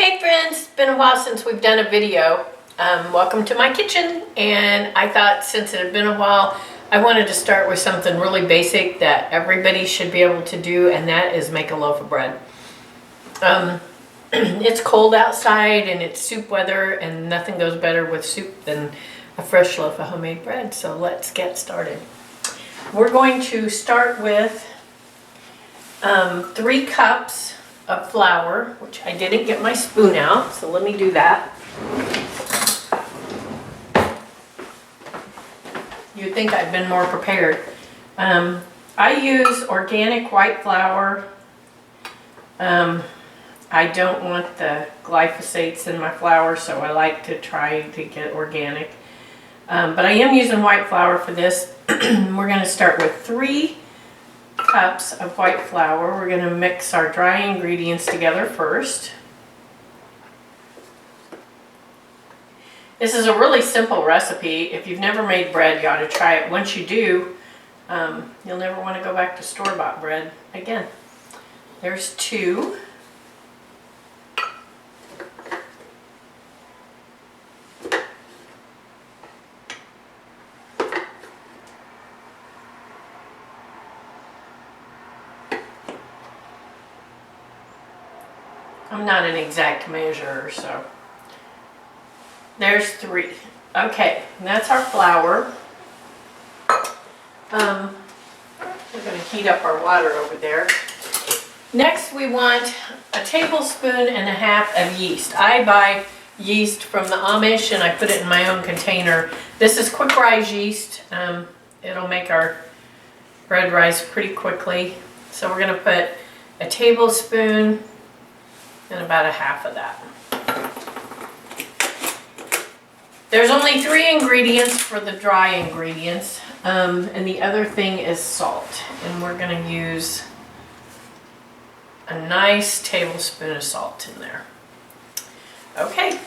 Hey friends, it's been a while since we've done a video. Welcome to my kitchen, and I thought since it had been a while I wanted to start with something really basic that everybody should be able to do, and that is make a loaf of bread. It's cold outside and it's soup weather, and nothing goes better with soup than a fresh loaf of homemade bread. So let's get started. We're going to start with 3 cups of flour, which I didn't get my spoon out, so let me do that. You'd think I'd been more prepared. I use organic white flour. I don't want the glyphosates in my flour, so I like to try to get organic. But I am using white flour for this. We're going to start with 3 cups of white flour. We're going to mix our dry ingredients together first. This is a really simple recipe. If you've never made bread, you ought to try it. Once you do, you'll never want to go back to store-bought bread again. There's 2. I'm not an exact measure, so there's 3. Okay, and that's our flour. We're going to heat up our water over there. Next, we want 1.5 tablespoons of yeast. I buy yeast from the Amish and I put it in my own container. This is quick rise yeast. It'll make our bread rise pretty quickly. So we're going to put 1 tablespoon and about 1/2 of that. There's only 3 ingredients for the dry ingredients, and the other thing is salt. And we're going to use a nice tablespoon of salt in there. Okay,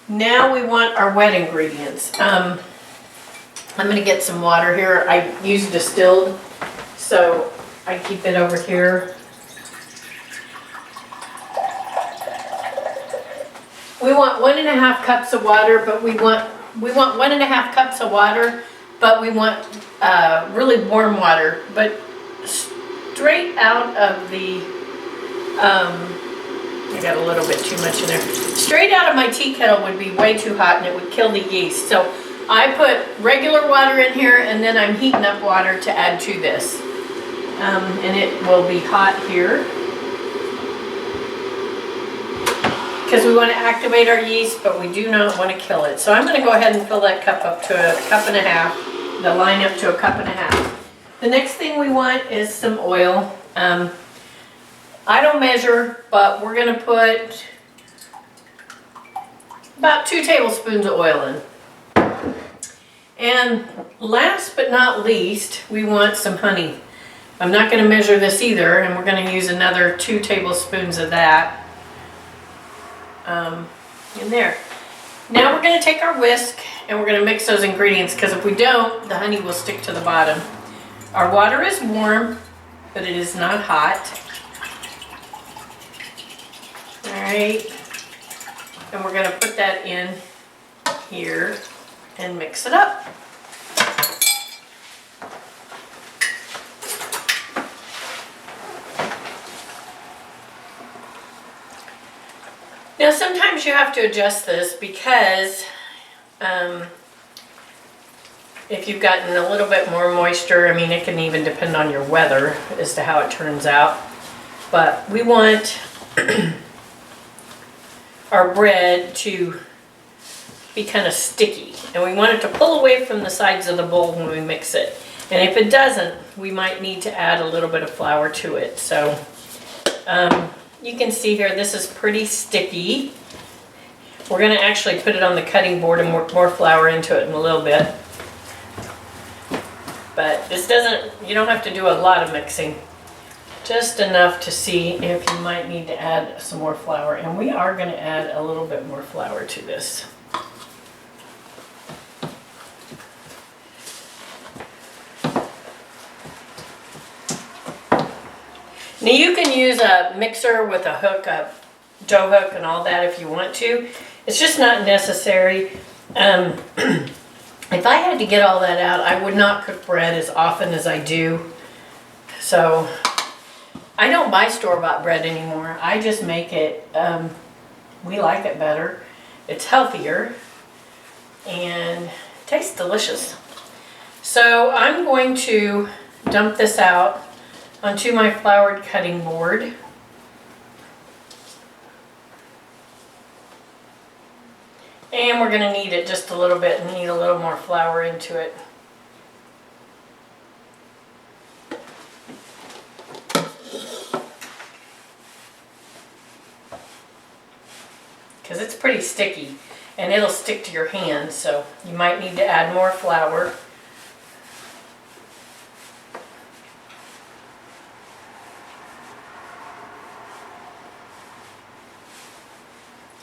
now we want our wet ingredients. I'm going to get some water here. I use distilled, so I keep it over here. We want 1.5 cups of water, but we want 1.5 cups of water, but we want really warm water. But straight out of the, I got a little bit too much in there. Straight out of my tea kettle would be way too hot and it would kill the yeast. So I put regular water in here, and then I'm heating up water to add to this. And it will be hot here, because we want to activate our yeast, but we do not want to kill it. So I'm going to go ahead and fill that cup up to 1.5 cups, the line up to 1.5 cups. The next thing we want is some oil. I don't measure, but we're going to put about 2 tablespoons of oil in. And last but not least, we want some honey. I'm not going to measure this either, and we're going to use another 2 tablespoons of that. In there. Now we're going to take our whisk and we're going to mix those ingredients, because if we don't, the honey will stick to the bottom. Our water is warm, but it is not hot. Alright, and we're going to put that in here and mix it up. Now sometimes you have to adjust this, because if you've gotten a little bit more moisture, I mean, it can even depend on your weather as to how it turns out. But we want our bread to be kind of sticky, and we want it to pull away from the sides of the bowl when we mix it. And if it doesn't, we might need to add a little bit of flour to it. So you can see here, this is pretty sticky. We're going to actually put it on the cutting board and work more flour into it in a little bit. But this doesn't, you don't have to do a lot of mixing. Just enough to see if you might need to add some more flour. And we are going to add a little bit more flour to this. Now you can use a mixer with a hook, dough hook and all that if you want to. It's just not necessary. If I had to get all that out, I would not cook bread as often as I do. So I don't buy store-bought bread anymore. I just make it. We like it better. It's healthier and it tastes delicious. So I'm going to dump this out onto my floured cutting board. And we're going to knead it just a little bit and need a little more flour into it. Because it's pretty sticky and it'll stick to your hands, so you might need to add more flour.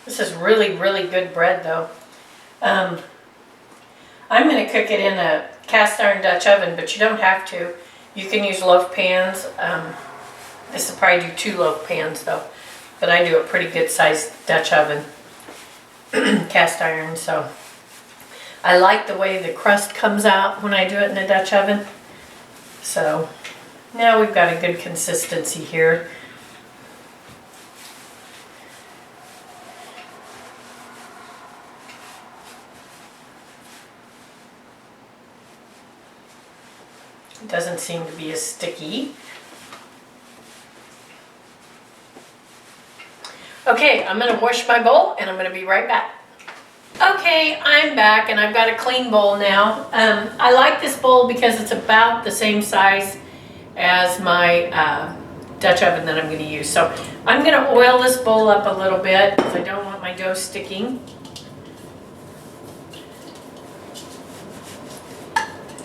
This is really, really good bread though. I'm going to cook it in a cast iron Dutch oven, but you don't have to. You can use loaf pans. This will probably do 2 loaf pans though, but I do a pretty good sized Dutch oven, cast iron. So I like the way the crust comes out when I do it in a Dutch oven. So now we've got a good consistency here. It doesn't seem to be as sticky. Okay, I'm going to wash my bowl and I'm going to be right back. Okay, I'm back and I've got a clean bowl now. I like this bowl because it's about the same size as my Dutch oven that I'm going to use. So I'm going to oil this bowl up a little bit because I don't want my dough sticking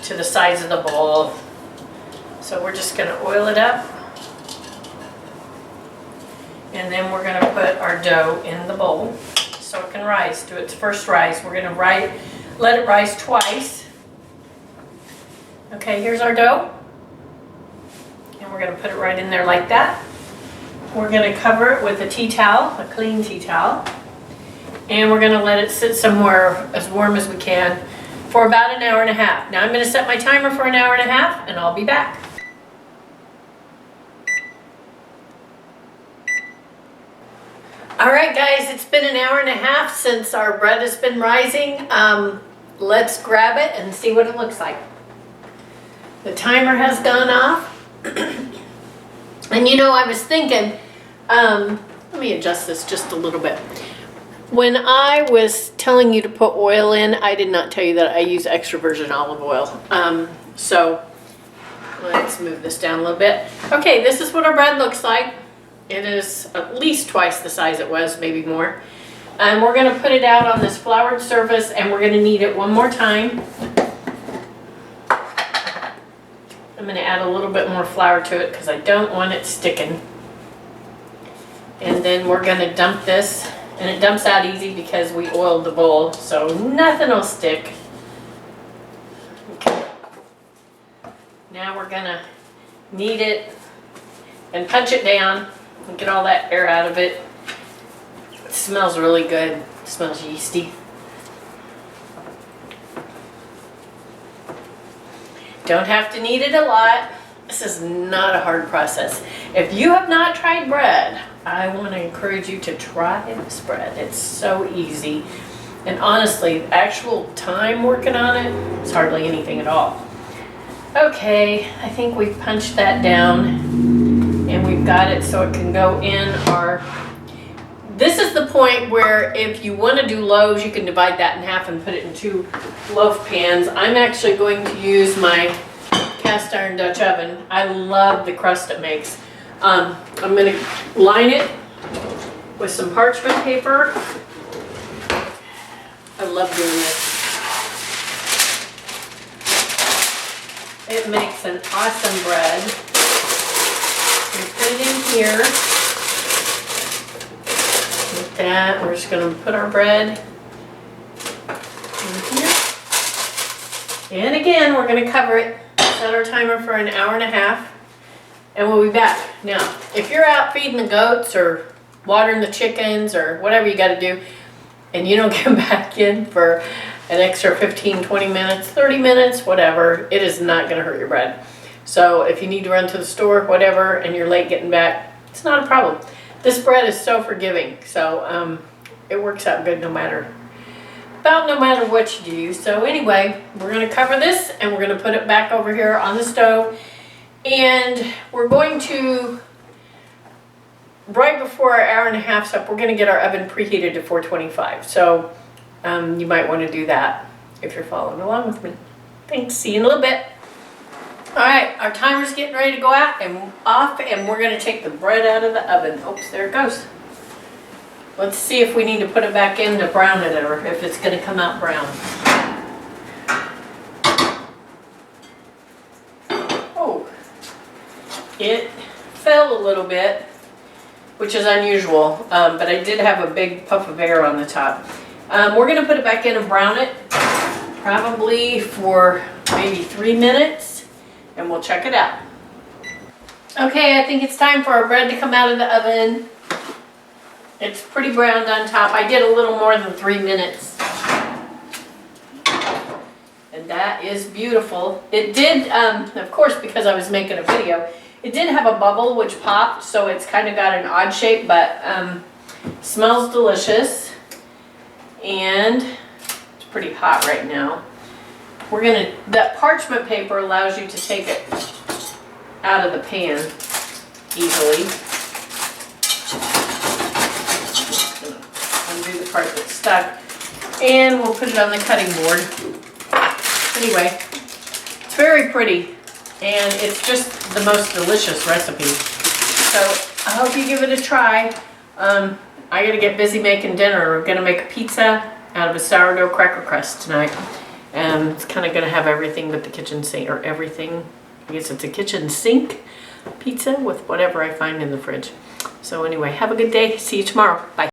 to the sides of the bowl. So we're just going to oil it up. And then we're going to put our dough in the bowl so it can rise, do its first rise. We're going to let it rise twice. Okay, here's our dough. And we're going to put it right in there like that. We're going to cover it with a tea towel, a clean tea towel. And we're going to let it sit somewhere as warm as we can for about an hour and a half. Now I'm going to set my timer for an hour and a half and I'll be back. Alright guys, it's been an hour and a half since our bread has been rising. Let's grab it and see what it looks like. The timer has gone off. And you know, I was thinking, let me adjust this just a little bit. When I was telling you to put oil in, I did not tell you that I use extra virgin olive oil. So let's move this down a little bit. Okay, this is what our bread looks like. It is at least twice the size it was, maybe more. And we're going to put it out on this floured surface and we're going to knead it one more time. I'm going to add a little bit more flour to it because I don't want it sticking. And then we're going to dump this, and it dumps out easy because we oiled the bowl, so nothing will stick. Okay. Now we're going to knead it and punch it down and get all that air out of it. It smells really good. It smells yeasty. Don't have to knead it a lot. This is not a hard process. If you have not tried bread, I want to encourage you to try this bread. It's so easy. And honestly, the actual time working on it is hardly anything at all. Okay, I think we've punched that down and we've got it so it can go in our... This is the point where if you want to do loaves, you can divide that in half and put it in 2 loaf pans. I'm actually going to use my cast iron Dutch oven. I love the crust it makes. I'm going to line it with some parchment paper. I love doing this. It makes an awesome bread. We put it in here. With that, we're just going to put our bread in here. And again, we're going to cover it. Set our timer for an hour and a half. And we'll be back. Now, if you're out feeding the goats or watering the chickens or whatever you got to do, and you don't come back in for an extra 15, 20 minutes, 30 minutes, whatever, it is not going to hurt your bread. So if you need to run to the store, whatever, and you're late getting back, it's not a problem. This bread is so forgiving, so it works out good no matter what you do. So anyway, we're going to cover this and we're going to put it back over here on the stove, and we're going to, right before our hour and a half's up, we're going to get our oven preheated to 425. So you might want to do that if you're following along with me. Thanks, see you in a little bit. Alright, our timer's getting ready to go out and off, and we're going to take the bread out of the oven. Oops, there it goes. Let's see if we need to put it back in to brown it, or if it's going to come out brown. Oh, it fell a little bit, which is unusual, but I did have a big puff of air on the top. We're going to put it back in and brown it, probably for maybe 3 minutes. And we'll check it out. Okay, I think it's time for our bread to come out of the oven. It's pretty browned on top. I did a little more than 3 minutes. And that is beautiful. It did, of course, because I was making a video, it did have a bubble which popped, so it's kind of got an odd shape, but smells delicious. And it's pretty hot right now. That parchment paper allows you to take it out of the pan easily. Just gonna undo the part that's stuck, and we'll put it on the cutting board. Anyway, it's very pretty, and it's just the most delicious recipe. So I hope you give it a try. I gotta get busy making dinner. We're gonna make a pizza out of a sourdough cracker crust tonight. It's kind of going to have everything but the kitchen sink, or everything. I guess it's a kitchen sink pizza with whatever I find in the fridge. So anyway, have a good day. See you tomorrow. Bye.